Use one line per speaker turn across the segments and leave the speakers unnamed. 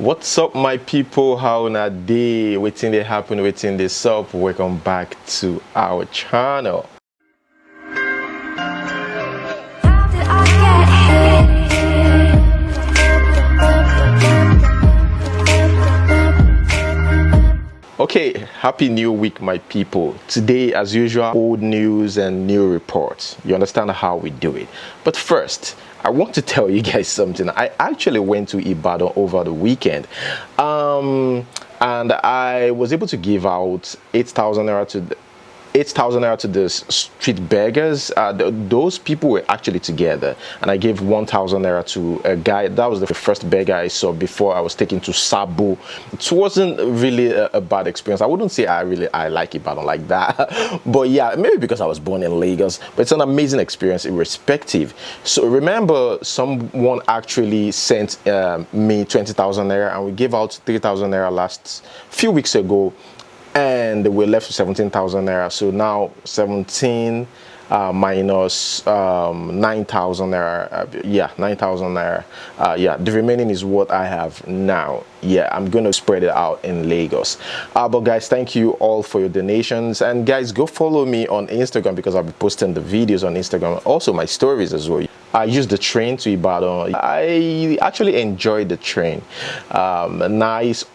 What's up, my people? How na day? Waiting they happen, waiting this up. Welcome back to our channel. Okay, happy new week, my people. Today, as usual, old news and new reports. You understand how we do it. But first, I want to tell you guys something. I actually went to Ibadan over the weekend. And I was able to give out 8,000 naira to the street beggars. Those people were actually together, and I gave 1,000 naira to a guy. That was the first beggar I saw before I was taken to Sabu. It wasn't really a bad experience. I wouldn't say I like Ibadan like that, but yeah, maybe because I was born in Lagos. But it's an amazing experience, irrespective. So remember, someone actually sent me 20,000 naira, and we gave out 3,000 naira last few weeks ago. And we're left with 17,000 naira. So now 17 minus 9,000 naira. Yeah, 9,000 naira. Yeah, the remaining is what I have now. Yeah, I'm going to spread it out in Lagos. But guys, thank you all for your donations. And guys, go follow me on Instagram, because I'll be posting the videos on Instagram. Also my stories as well. I used the train to Ibadan. I actually enjoyed the train. Nice,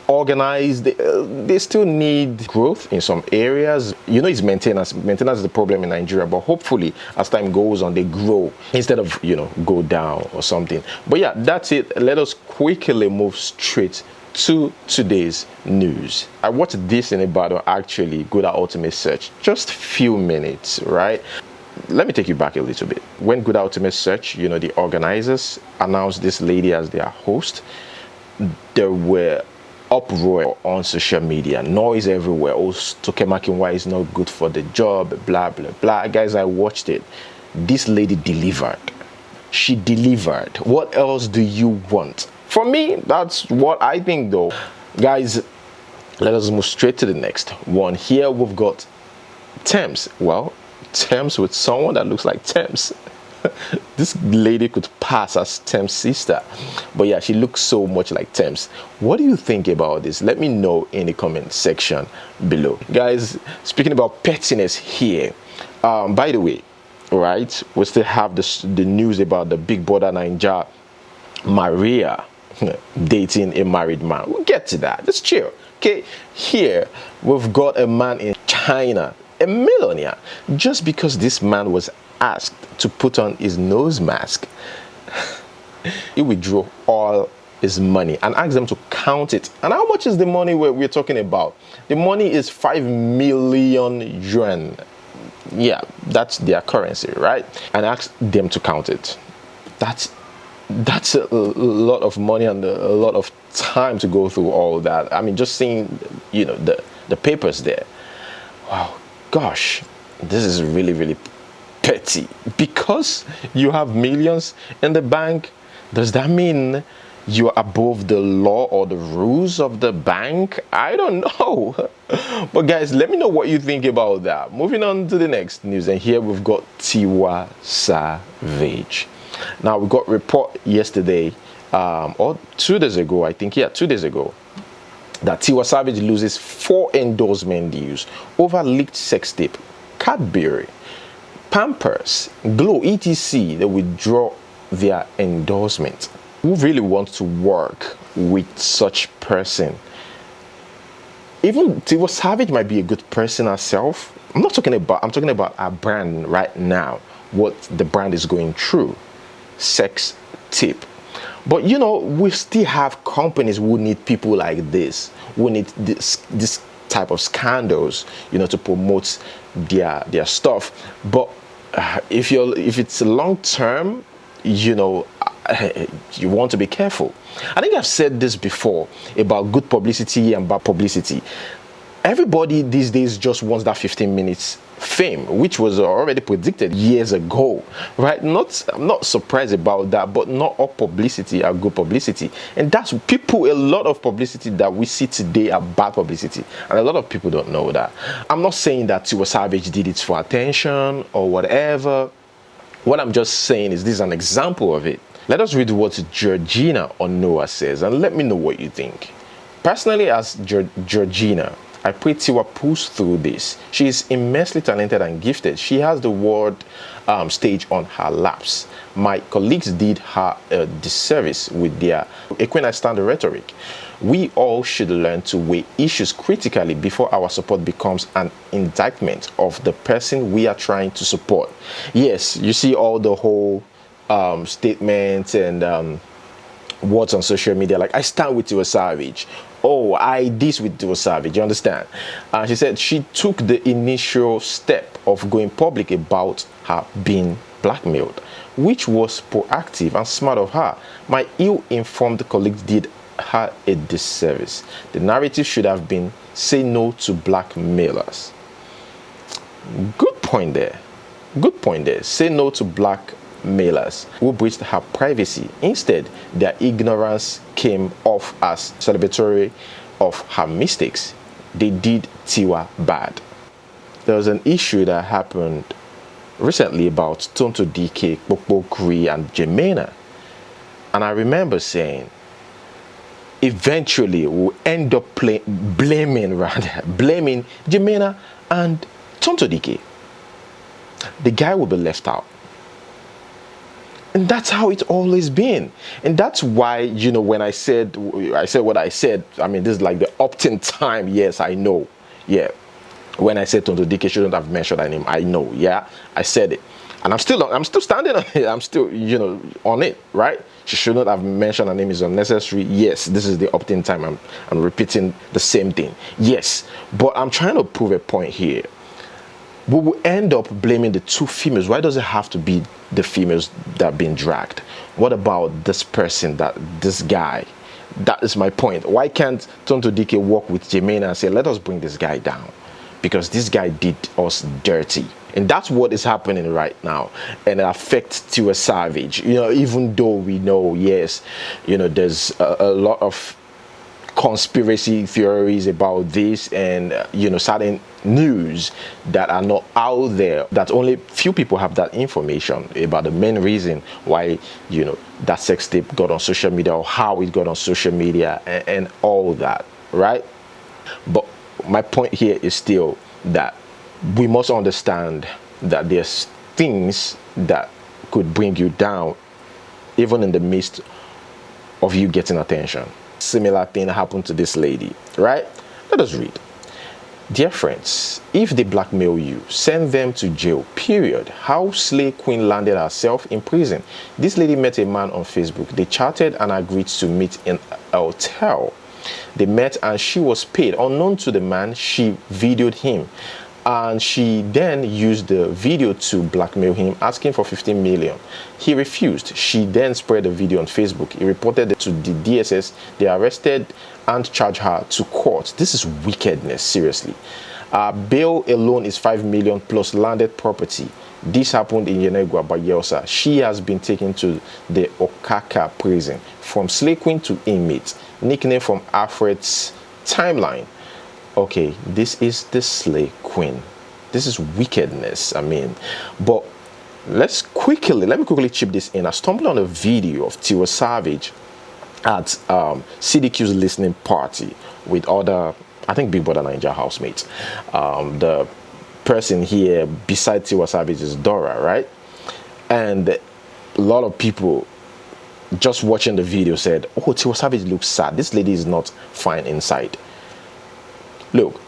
organized. They still need growth in some areas. You know, it's maintenance is the problem in Nigeria, but hopefully as time goes on they grow instead of, you know, go down or something. But yeah, that's it. Let us quickly move straight to today's news. I watched this in Ibadan, actually. Good at Ultimate Search, just few minutes, right? Let me take you back a little bit. When Good Ultimate Search, you know, the organizers announced this lady as their host, there were uproar on social media, noise everywhere. Oh, Tokemakinwa is not good for the job, blah blah blah. Guys, I watched it. This lady delivered. She delivered. What else do you want? For me, that's what I think, though. Guys, let us move straight to the next one. Here we've got Thames. Well, Thames with someone that looks like Thames. This lady could pass as Thames' sister, but yeah, she looks so much like Thames. What do you think about this? Let me know in the comment section below. Guys, speaking about pettiness here, by the way, right, we still have the news about the Big Brother Naija Maria dating a married man. We'll get to that. Let's chill. Okay, here we've got a man in China, a millionaire, just because this man was asked to put on his nose mask. He withdrew all his money and asked them to count it. And how much is the money we're talking about? The money is 5 million yuan. Yeah, that's their currency, right? And asked them to count it. That's a lot of money and a lot of time to go through all that. I mean, just seeing, you know, the papers there. Wow, gosh, this is really, really petty. Because you have millions in the bank, does that mean you're above the law or the rules of the bank? I don't know. But guys, let me know what you think about that. Moving on to the next news, and here we've got Tiwa Savage. Now, we got report yesterday, or 2 days ago, I think, yeah, 2 days ago, that Tiwa Savage loses 4 endorsement deals over leaked sex tape. Cadbury, Pampers, Glow, etc. They withdraw their endorsement. Who really wants to work with such person? Even Tiwa Savage might be a good person herself. I'm talking about a brand right now, what the brand is going through. Sex tape. But you know, we still have companies who need people like this, who need this type of scandals, you know, to promote their stuff. But if it's long term, you know, you want to be careful. I think I've said this before about good publicity and bad publicity. Everybody these days just wants that 15 minutes fame, which was already predicted years ago, right? I'm not surprised about that, but not all publicity are good publicity. And that's a lot of publicity that we see today are bad publicity, and a lot of people don't know that. I'm not saying that Tiwa Savage did it for attention or whatever. What I'm just saying is this is an example of it. Let us read what Georgina on Noah says and let me know what you think. Personally, as Georgina, I pray Tiwa pulls through this. She is immensely talented and gifted. She has the world stage on her laps. My colleagues did her a disservice with their equidistant rhetoric. We all should learn to weigh issues critically before our support becomes an indictment of the person we are trying to support. Yes, you see all the whole statements and words on social media like, I stand with Tiwa Savage. Oh, I this with Tiwa Savage. You understand? She said she took the initial step of going public about her being blackmailed, which was proactive and smart of her. My ill-informed colleagues did her a disservice. The narrative should have been, say no to blackmailers. Good point there. Good point there. Say no to blackmailers who breached her privacy. Instead, their ignorance came off as celebratory of her mistakes. They did Tiwa bad. There was an issue that happened recently about Tonto DK, Kpokpo Kri, and Janemena. And I remember saying, eventually we'll end up blaming Janemena and Tonto DK. The guy will be left out. And that's how it's always been. And that's why, you know, when I said what I said, I mean, this is like the opt-in time. Yes, I know. Yeah. When I said Tonto DK shouldn't have mentioned her name, I know. Yeah, I said it. And I'm still standing on it. I'm still, you know, on it, right? She shouldn't have mentioned her name is unnecessary. Yes, this is the opt-in time. I'm repeating the same thing. Yes, but I'm trying to prove a point here. We will end up blaming the two females. Why does it have to be the females that are being dragged? What about this person, this guy? That is my point. Why can't Tonto DK walk with Janemena and say, let us bring this guy down? Because this guy did us dirty. And that's what is happening right now. And it affects Tiwa Savage. You know, even though we know, yes, you know, there's a lot of conspiracy theories about this and, you know, certain news that are not out there, that only few people have that information about the main reason why, you know, that sex tape got on social media or how it got on social media and all that, right? But my point here is still that we must understand that there's things that could bring you down even in the midst of you getting attention. Similar thing happened to this lady, right? Let us read. Dear friends, if they blackmail you, send them to jail, period. How Slay Queen landed herself in prison. This lady met a man on Facebook. They chatted and agreed to meet in a hotel. They met and she was paid. Unknown to the man, she videoed him. And she then used the video to blackmail him, asking for 15 million. He refused. She then spread the video on Facebook. He reported it to the DSS. They arrested and charged her to court. This is wickedness, seriously. Bail alone is 5 million plus landed property. This happened in Yenegua by Yelsa. She has been taken to the Okaka prison from Slay Queen to inmate, nickname from Alfred's timeline. Okay, this is the Slay Queen. This is wickedness, I mean. But let me quickly chip this in. I stumbled on a video of Tiwa Savage at CDQ's listening party with other, I think, Big Brother Naija housemates. The person here beside Tiwa Savage is Dora, right? And a lot of people just watching the video said, oh, Tiwa Savage looks sad. This lady is not fine inside. Look,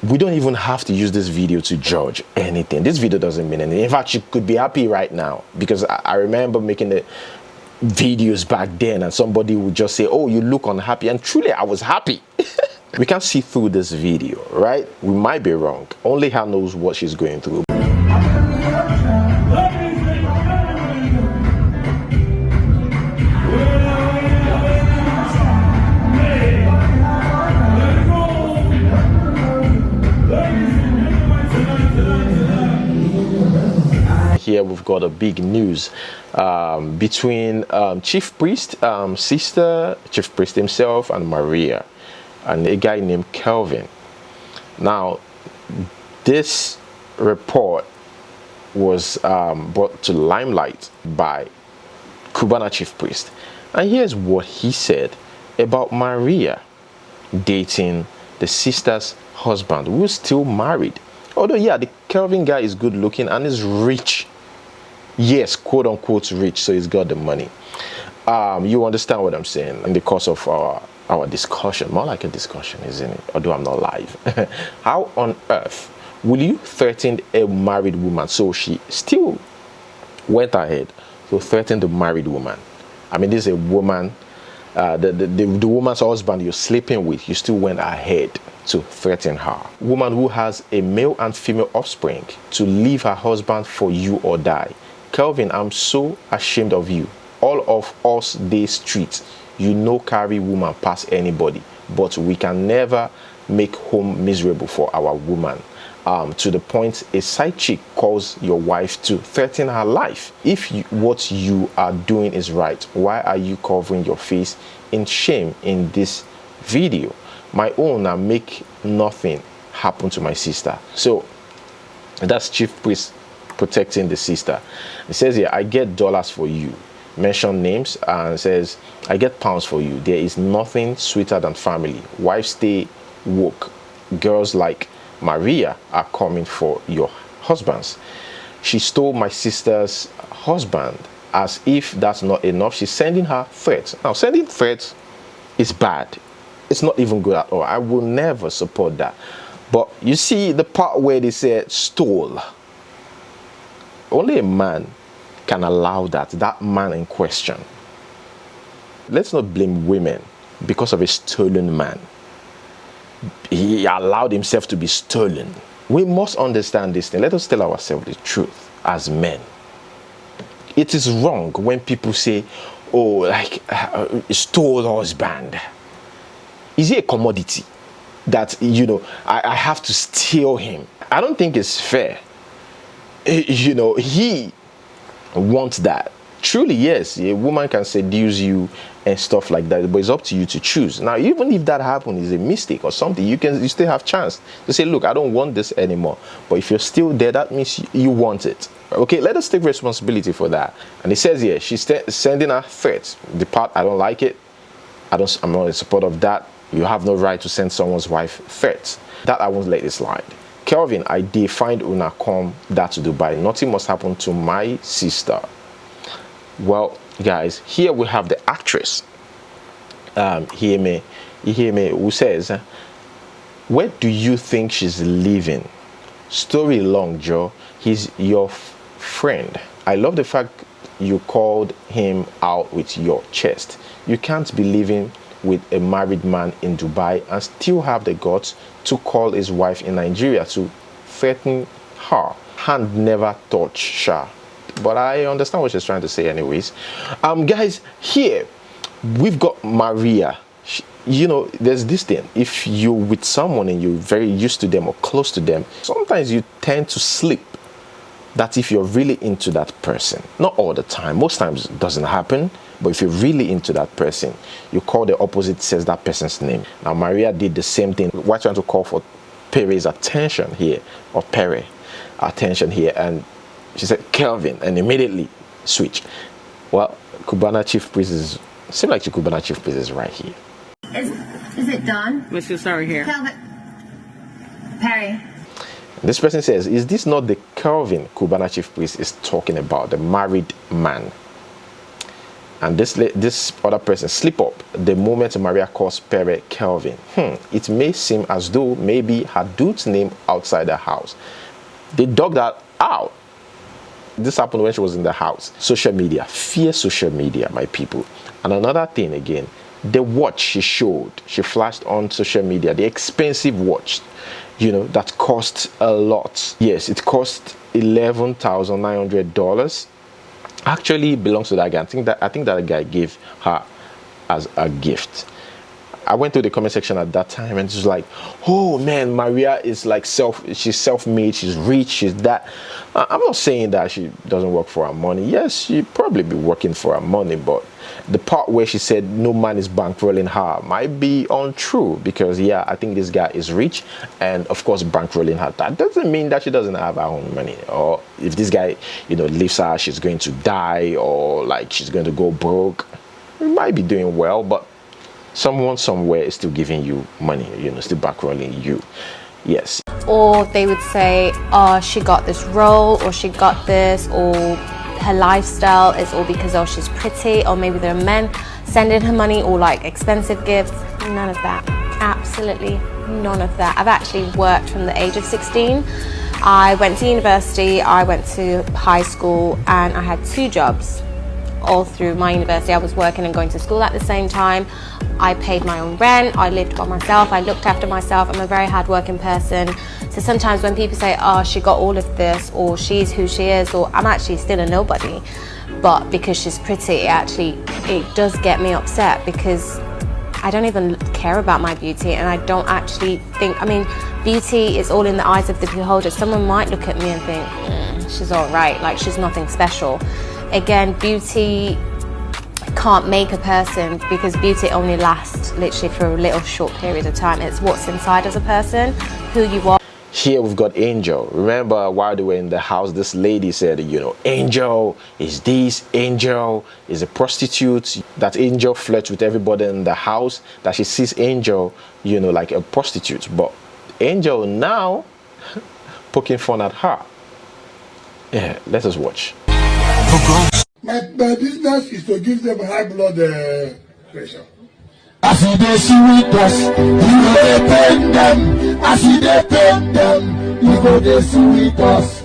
we don't even have to use this video to judge anything. This video doesn't mean anything. In fact, she could be happy right now, because I remember making the videos back then and somebody would just say, oh, you look unhappy. And truly, I was happy. We can't see through this video, right? We might be wrong. Only her knows what she's going through. Here we've got a big news between Chief Priest, sister, Chief Priest himself, and Maria, and a guy named Kelvin. Now, this report was brought to limelight by Cubana chief priest. And here's what he said about Maria dating the sister's husband, who's still married. Although, yeah, the Kelvin guy is good looking and is rich. Yes, quote unquote rich, so he's got the money. You understand what I'm saying in the course of our discussion, more like a discussion, isn't it? Although I'm not live. How on earth will you threaten a married woman? So she still went ahead to threaten the married woman. I mean, this is a woman, the woman's husband you're sleeping with, you still went ahead to threaten her. Woman who has a male and female offspring to leave her husband for you or die. Kelvin, I'm so ashamed of you. All of us dey street, you no carry woman past anybody, but we can never make home miserable for our woman. To the point a side chick calls your wife to threaten her life. If what you are doing is right, why are you covering your face in shame in this video? My own now make nothing happen to my sister. So that's chief priest protecting the sister. It says here, I get dollars for you. Mention names and says, I get pounds for you. There is nothing sweeter than family. Wives stay woke. Girls like Maria are coming for your husbands. She stole my sister's husband. As if that's not enough, she's sending her threats. Now, sending threats is bad. It's not even good at all. I will never support that. But you see the part where they said stole. Only a man can allow that man in question. Let's not blame women because of a stolen man. He allowed himself to be stolen. We must understand this thing. Let us tell ourselves the truth as men. It is wrong when people say, oh, like, stole husband. Is he a commodity that, you know, I have to steal him? I don't think it's fair. You know, he wants that. Truly, yes, a woman can seduce you and stuff like that, but it's up to you to choose. Now, even if that happens is a mistake or something, you still have chance to say, look, I don't want this anymore. But if you're still there, that means you want it. Okay, let us take responsibility for that. And it says here, she's sending her threats. The part, I don't like it. I'm not in support of that. You have no right to send someone's wife threats. That I won't let it slide. Kelvin, I did find una come that to Dubai. Nothing must happen to my sister. Well, guys, here we have the actress. Hear me, who says, where do you think she's living? Story long, Joe. He's your friend. I love the fact you called him out with your chest. You can't be living with a married man in Dubai and still have the guts to call his wife in Nigeria to threaten her. Hand never touch her. But I understand what she's trying to say anyways. Guys, here we've got Maria. You know, there's this thing. If you're with someone and you're very used to them or close to them, sometimes you tend to slip that if you're really into that person. Not all the time. Most times it doesn't happen. But if you're really into that person, you call the opposite says that person's name. Now, Maria did the same thing. We're trying to call for Pere's attention here, or Pere attention here, and she said Kelvin, and immediately switched. Well, Cubana chief priest is, seems like the Cubana chief priest is right here.
Is it done?
Let's just start here.
Kelvin. Perry.
This person says, is this not the Kelvin Cubana chief priest is talking about, the married man? And this other person slip up the moment Maria calls Pere Kelvin. It may seem as though maybe her dude's name outside the house. They dug that out. This happened when she was in the house. Social media, fear social media, my people. And another thing again, the watch she flashed on social media, the expensive watch, you know, that cost a lot. Yes, it cost $11,900. Actually belongs to that guy. I think that guy gave her as a gift. I went to the comment section at that time and it was like, oh man, Maria is like she's self-made, she's rich, she's that. I'm not saying that she doesn't work for her money. Yes, she probably be working for her money, but The part where she said no man is bankrolling her might be untrue, because yeah, I think this guy is rich and of course bankrolling her. That doesn't mean that she doesn't have her own money, or if this guy, you know, leaves her, she's going to die, or like she's going to go broke. You might be doing well, but someone somewhere is still giving you money, you know, still bankrolling you. Yes.
Or they would say, oh, she got this role, or she got this, or her lifestyle is all because, oh, she's pretty, or maybe there are men sending her money, or like expensive gifts. None of that. Absolutely none of that. I've actually worked from the age of 16. I went to university, I went to high school, and I had 2 jobs all through my university. I was working and going to school at the same time. I paid my own rent, I lived by myself, I looked after myself. I'm a very hard-working person. So sometimes when people say, oh, she got all of this, or she's who she is, or I'm actually still a nobody, but because she's pretty, it does get me upset, because I don't even care about my beauty, and I don't actually think, I mean, beauty is all in the eyes of the beholder. Someone might look at me and think, she's all right, like she's nothing special. Again, beauty can't make a person, because beauty only lasts literally for a little short period of time. It's what's inside as a person, who you are.
Here we've got Angel. Remember, while they were in the house, this lady said, you know, Angel is this, Angel is a prostitute. That Angel flirts with everybody in the house, that she sees Angel, you know, like a prostitute. But Angel now poking fun at her. Yeah, let us watch.
My business is to give them high blood pressure.
As they see with us, you go they pain them. As they pain them, you go they see with us.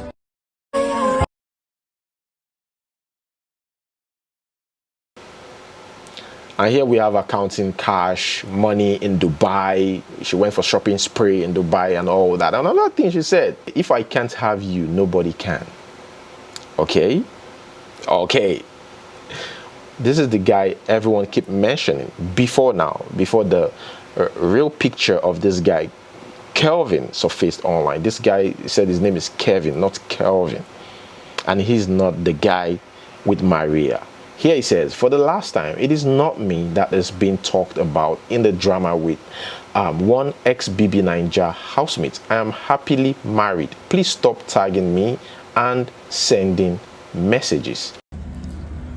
And here we have her counting cash, money in Dubai. She went for shopping spree in Dubai and all that. And another thing she said, if I can't have you, nobody can. Okay? Okay. This is the guy everyone keep mentioning before the real picture of this guy, Kelvin, surfaced online. This guy said his name is Kevin, not Kelvin. And he's not the guy with Maria. Here he says, for the last time, it is not me that is being talked about in the drama with one ex-BBNaija housemate. I am happily married. Please stop tagging me and sending messages.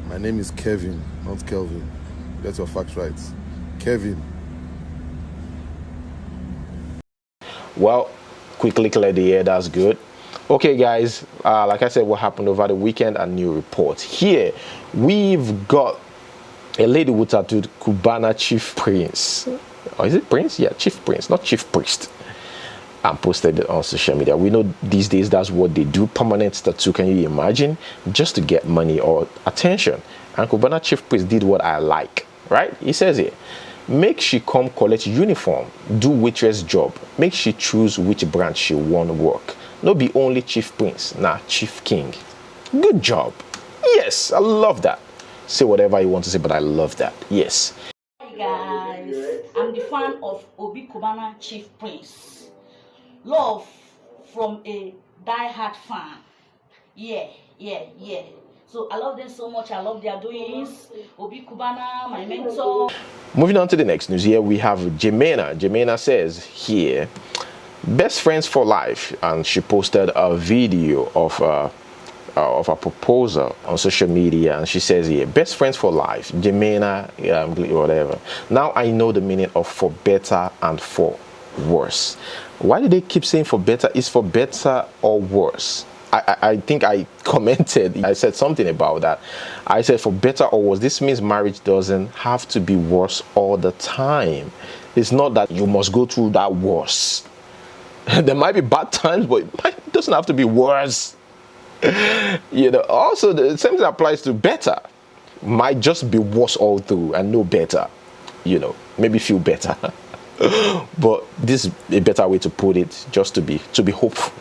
My name is Kevin, not Kelvin. Get your facts right. Kevin.
Well, quickly clear the air, that's good. Okay guys, like I said, what happened over the weekend, a new report. Here we've got a lady who tattooed Cubana Chief Prince. Or is it Prince? Yeah, Chief Prince, not Chief Priest. And posted it on social media. We know these days that's what they do, permanent tattoo, can you imagine? Just to get money or attention. And Cubana Chief Priest did what I like, right? He says here, make she come collect uniform, do waitress job, make she choose which branch she want work. No be only Chief Prince, nah, Chief King. Good job. Yes, I love that. Say whatever you want to say, but I love that. Yes.
Hey guys, I'm the fan of Obi Cubana Chief Prince. Love from a die-hard fan. Yeah. So I love them so much. I love their doings. Obi Cubana, my mentor.
Moving on to the next news. Here we have Janemena. Janemena says here, best friends for life, and she posted a video of a proposal on social media, and she says here, best friends for life, Janemena, whatever. Now I know the meaning of for better and for worse. Why do they keep saying for better? Is for better or worse? I think I commented, I said something about that. I said for better or worse. This means marriage doesn't have to be worse all the time. It's not that you must go through that worse. There might be bad times, but it doesn't have to be worse. You know, also the same thing applies to better. Might just be worse all through and no better. You know, maybe feel better. But this is a better way to put it, just to be hopeful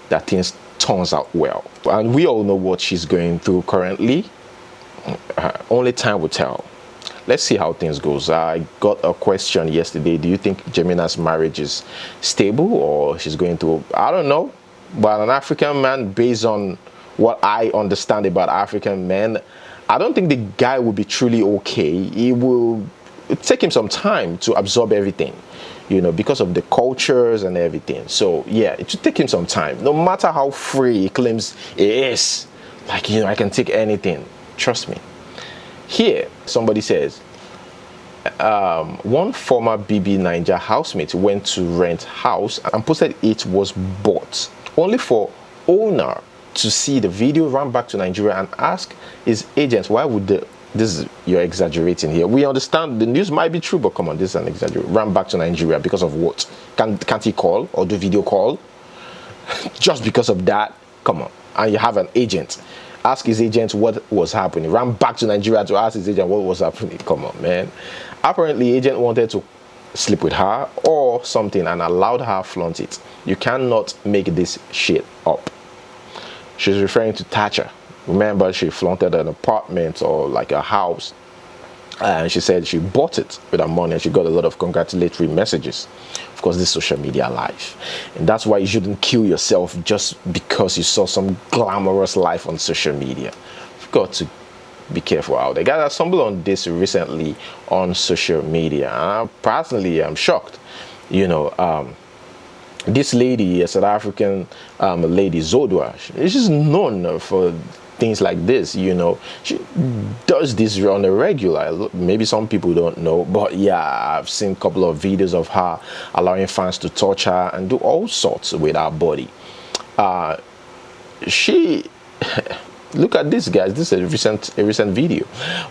that things turns out well. And we all know what she's going through currently. Only time will tell. Let's see how things goes. I got a question yesterday. Do you think Janemena's marriage is stable, or she's going through, I don't know, but an African man, based on what I understand about African men, I don't think the guy will be truly okay. It'll take him some time to absorb everything, you know, because of the cultures and everything. So yeah, it should take him some time. No matter how free he claims he is, like, you know, I can take anything. Trust me. Here, somebody says, one former BBNaija housemate went to rent house and posted it was bought, only for owner to see the video, run back to Nigeria and ask his agents, why would you're exaggerating here. We understand the news might be true, but come on, this is an exaggeration. Ran back to Nigeria because of what? Can't he call or do video call? Just because of that? Come on. And you have an agent. Ask his agent what was happening. Ran back to Nigeria to ask his agent what was happening. Come on, man. Apparently, agent wanted to sleep with her or something and allowed her flaunt it. You cannot make this shit up. She's referring to Thatcher. Remember, she flaunted an apartment or like a house, and she said she bought it with her money and she got a lot of congratulatory messages. Of course, this social media life, and that's why you shouldn't kill yourself just because you saw some glamorous life on social media. You've got to be careful out there. Guys, I stumbled on this recently on social media, and personally, I'm shocked. You know, this lady, a South African lady, Zodwa, she's known for things like this, you know. She does this on a regular. Maybe some people don't know, but yeah, I've seen a couple of videos of her allowing fans to touch her and do all sorts with her body. She look at this, guys. This is a recent video,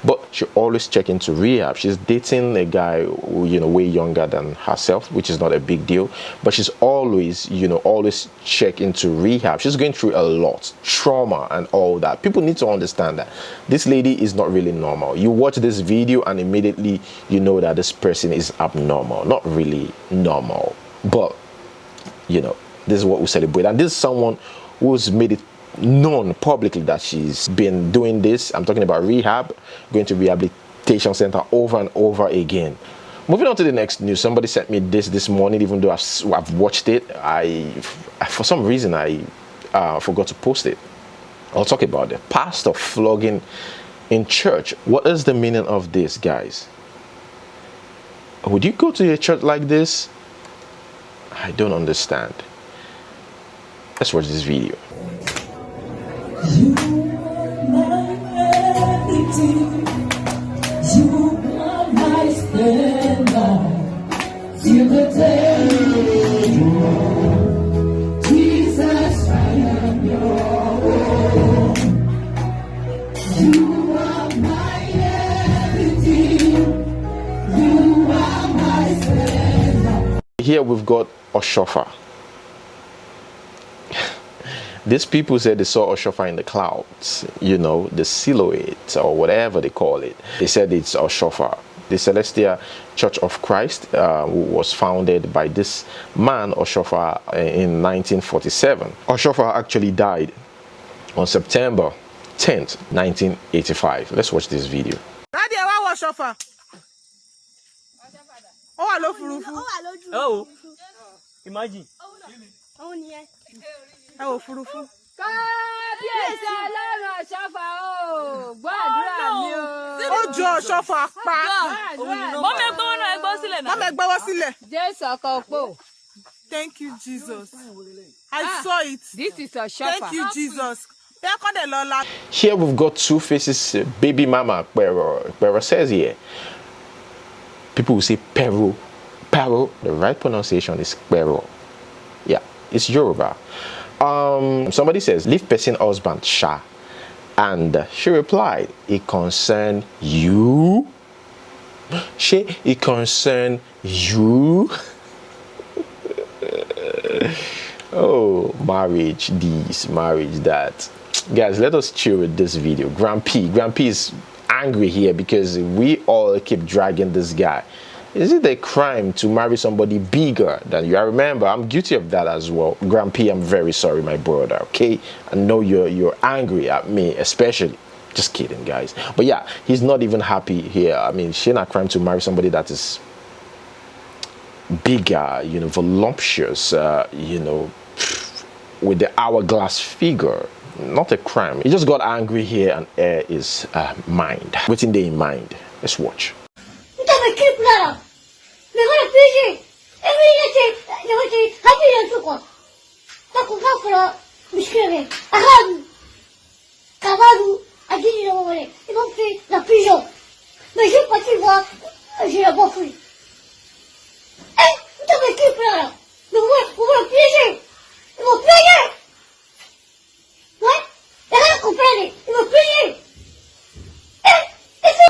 but she always check into rehab. She's dating a guy who, you know, way younger than herself, which is not a big deal, but she's always, you know, always check into rehab. She's going through a lot, trauma and all that. People need to understand that this lady is not really normal. You watch this video and immediately you know that this person is abnormal, not really normal. But you know, this is what we celebrate, and this is someone who's made it known publicly that she's been doing this. I'm talking about rehab, going to rehabilitation center over and over again. Moving on to the next news. Somebody sent me this morning, even though I've watched it. For some reason I forgot to post it. I'll talk about it. Pastor flogging in church. What is the meaning of this, guys? Would you go to a church like this? I don't understand. Let's watch this video.
You are my everything. You are my splendor. Till the day you are. Jesus, I am your own. You are my everything. You are my splendor.
Here we've got Oshofa. These people said they saw Oshofa in the clouds, you know, the silhouette or whatever they call it. They said it's Oshofa. The Celestial Church of Christ was founded by this man, Oshofa, in 1947. Oshofa actually died on September 10th, 1985. Let's watch this video.
Oshofa. Oh, imagine. Oh, furufu.
Kábíyèsí Ọlọ́run Ọ̀ṣọ́fà o, gbàdúrà mi o.
Ó jọ Ọ̀ṣọ́fà pa.
Mọ́mí ẹgbẹ́wọ́ náà ẹgbọ́ sílẹ̀ náà.
Mọ́mí ẹgbẹ́wọ́ sílẹ̀.
Jésù ọkọ òpó.
Thank you, Jesus. I saw it.
This is Ọ̀ṣọ́fà.
Thank you, Jesus.
Here we've got Two Faces baby mama. Pero says here, people will say Pero. Pero, the right pronunciation is Pero. Yeah, it's Yoruba. Somebody says, leave person husband Sha, and she replied, it concern you. It concern you. Oh, marriage this, marriage that. Guys, let us chill with this video. Grand P is angry here because we all keep dragging this guy. Is it a crime to marry somebody bigger than you? I remember I'm guilty of that as well. Grand P, I'm very sorry, my brother. Okay, I know you're angry at me, especially. Just kidding, guys. But yeah, he's not even happy here. I mean, it's not a crime to marry somebody that is bigger, you know, voluptuous, you know, with the hourglass figure. not a crime. He just got angry here and air his mind. What's in their mind? Let's watch.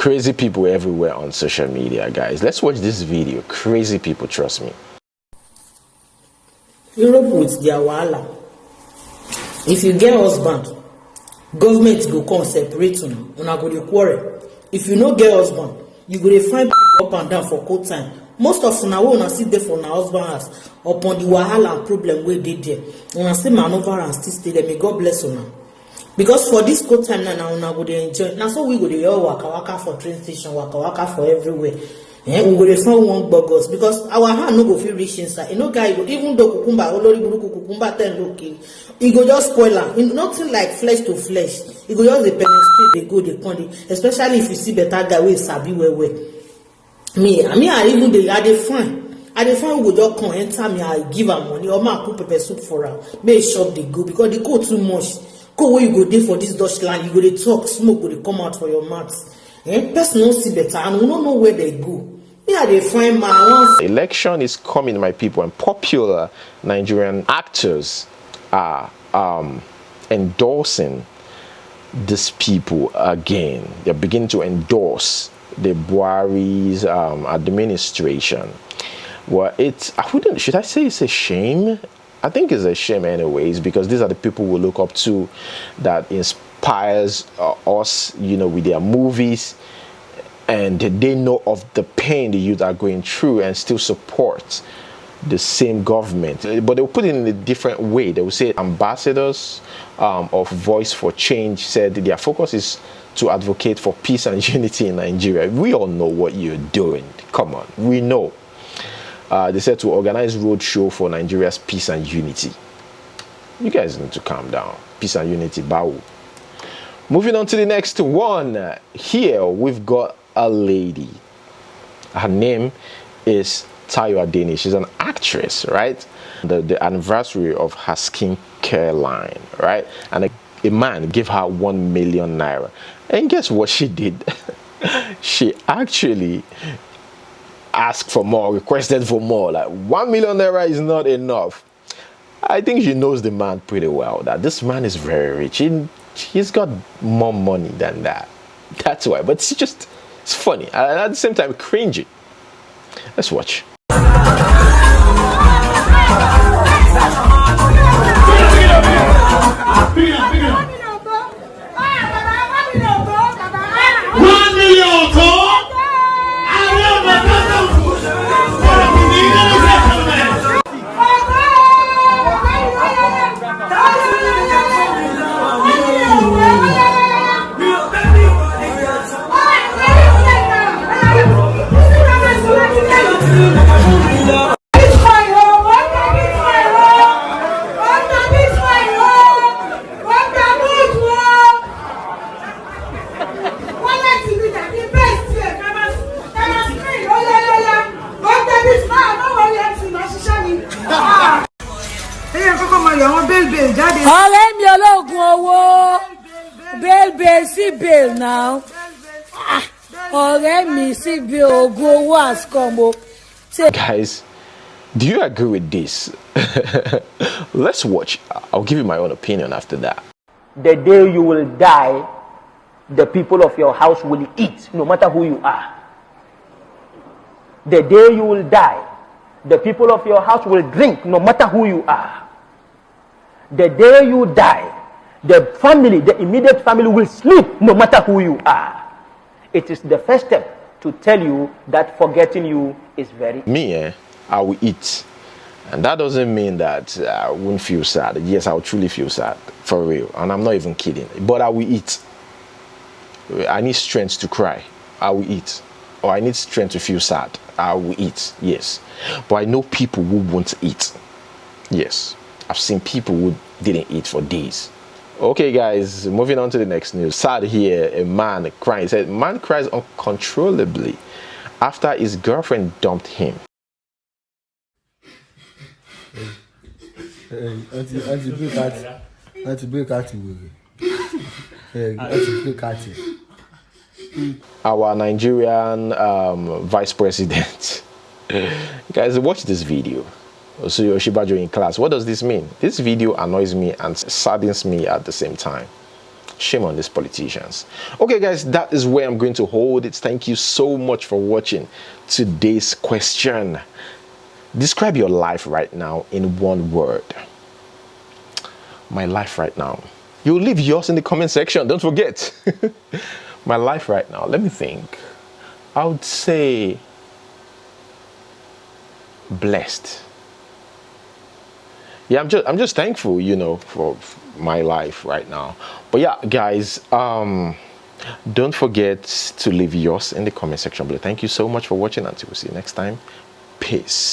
Crazy people everywhere on social media, guys. Let's watch this video. Crazy people, trust me.
Europe with their wahala. If you get husband, government go come separate una go dey quarrel. If you no get husband, you go dey find people up and down for cold time. Most of una wey una sit there for una husband house upon the wahala and problem wey dey there, una still maneuver and still stay there. May God bless una. Because for this cold time now una go dey enjoy. Now so we go dey all waka for train station, waka for everywhere. We go dey find one burgers because our hand no go fit reach inside. You know guy go even though cucumber olori buruku cucumber ten okay. E go just spoil am. Nothing like flesh to flesh. E go just dey penetrate, dey go dey come, especially if you see better guy wey sabi well. I even dey find who go just come enter me, I give am money or ma put pepper soup for am. Make shop dey go because the cold too much. Go where you go dey for this Dutch land, you go dey talk, smoke go dey come out for your mouth. Person no see better and we don't know where they go. They find my
election is coming, my people, and popular Nigerian actors are endorsing these people again. They're beginning to endorse the Buhari's administration. Well, should I say it's a shame? I think it's a shame anyways, because these are the people we look up to, that inspires us, with their movies, and they know of the pain the youth are going through and still support the same government. But they'll put it in a different way. They will say ambassadors of Voice for Change said their focus is to advocate for peace and unity in Nigeria. We all know what you're doing. Come on, we know. They said to organize roadshow for Nigeria's peace and unity. You guys need to calm down. Peace and unity, bow. Moving on to the next one. Here we've got a lady. Her name is Tiwa. She's an actress, right? The anniversary of her skincare line, right? And a man gave her 1 million naira. And guess what she did? She actually asked for more, requested for more. Like 1 million naira is not enough. I think she knows the man pretty well, that this man is very rich. He's got more money than that. That's why. But it's funny and at the same time cringy. Let's watch.
ọ̀rẹ́ mi ológun owó bail sí bail now ọ̀rẹ́ mi sí bail ogun owó has come.
Guys, do you agree with this? Let's watch. I'll give you my own opinion after that.
The day you will die, the people of your house will eat, no matter who you are. The day you will die, the people of your house will drink, no matter who you are. The day you die, the family, the immediate family will sleep, no matter who you are. It is the first step to tell you that forgetting you is very...
Me, I will eat. And that doesn't mean that I won't feel sad. Yes, I will truly feel sad, for real. And I'm not even kidding. But I will eat. I need strength to cry. I will eat. Or I need strength to feel sad. I will eat, yes. But I know people who won't eat. Yes. I've seen people who didn't eat for days Okay, guys, moving on to the next news. Sad here, a man crying. He said, man cries uncontrollably after his girlfriend dumped him. Our Nigerian vice president. Guys, watch this video. So Yoshibajo in class. What does this mean? This video annoys me and saddens me at the same time. Shame on these politicians. Okay, guys, that is where I'm going to hold it. Thank you so much for watching today's question. Describe your life right now in one word. My life right now. You'll leave yours in the comment section. Don't forget. My life right now. Let me think. I would say blessed. Yeah, I'm just thankful, you know, for my life right now. But yeah, guys, don't forget to leave yours in the comment section below. Thank you so much for watching. Until we see you next time. Peace.